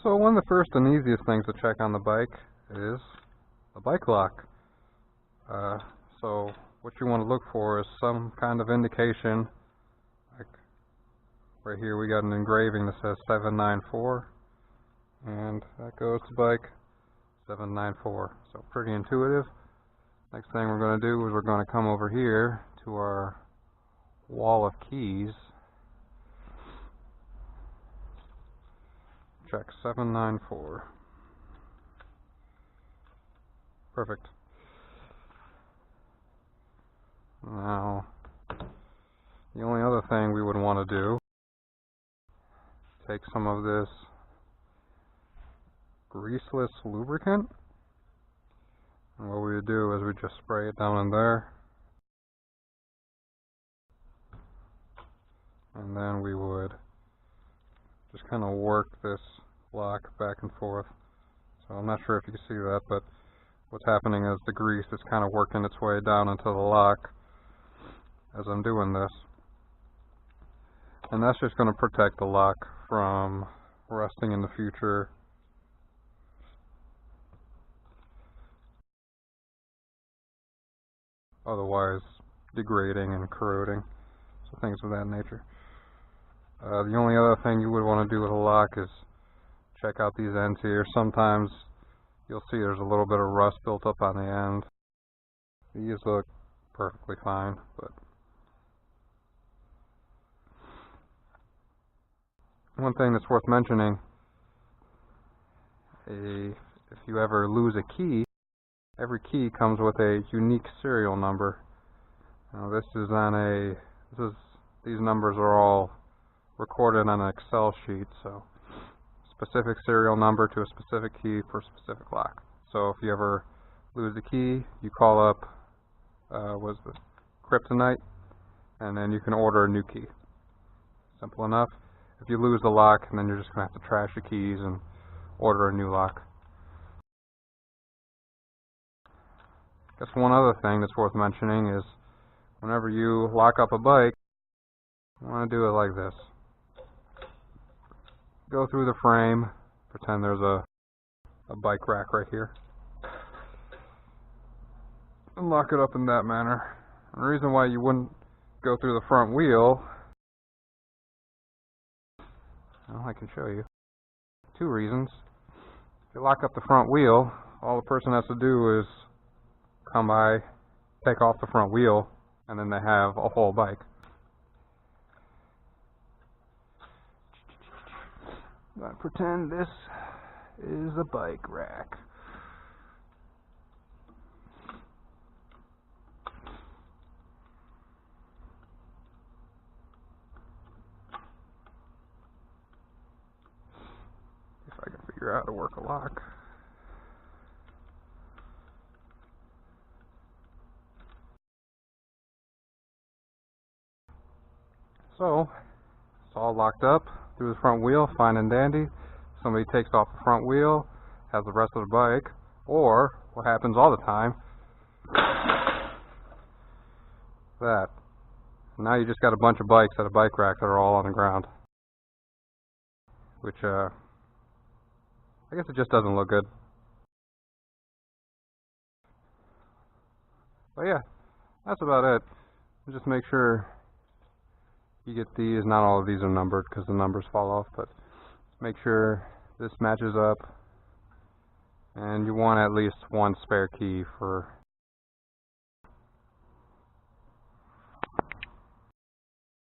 So one of the first and easiest things to check on the bike is the bike lock. So what you want to look for is some kind of indication. Like right here we got an engraving that says 794, and that goes to bike 794. So pretty intuitive. Next thing we're going to do is we're going to come over here to our wall of keys. Check 794. Perfect. Now, the only other thing we would want to do, take some of this greaseless lubricant, and what we would do is we just spray it down in there, and then we would just kind of work this lock back and forth. So I'm not sure if you can see that, but what's happening is the grease is kind of working its way down into the lock as I'm doing this. And that's just going to protect the lock from rusting in the future. Otherwise degrading and corroding. So things of that nature. The only other thing you would want to do with a lock is check out these ends here. Sometimes you'll see there's a little bit of rust built up on the end. These look perfectly fine, but one thing that's worth mentioning, if you ever lose a key, every key comes with a unique serial number. Now these numbers are all recorded on an Excel sheet, so specific serial number to a specific key for a specific lock. So if you ever lose a key, you call up Kryptonite, and then you can order a new key. Simple enough. If you lose the lock, then you're just going to have to trash the keys and order a new lock. I guess one other thing that's worth mentioning is whenever you lock up a bike, you want to do it like this. Go through the frame, pretend there's a bike rack right here, and lock it up in that manner. And the reason why you wouldn't go through the front wheel, well, I can show you. Two reasons. If you lock up the front wheel, all the person has to do is come by, take off the front wheel, and then they have a whole bike. But pretend this is a bike rack. If I can figure out how to work a lock. So, it's all locked up through the front wheel, fine and dandy. Somebody takes off the front wheel, has the rest of the bike, or what happens all the time, that. Now you just got a bunch of bikes at a bike rack that are all on the ground. Which, I guess it just doesn't look good. But yeah, that's about it. Just make sure you get these. Not all of these are numbered because the numbers fall off, but make sure this matches up, and you want at least one spare key for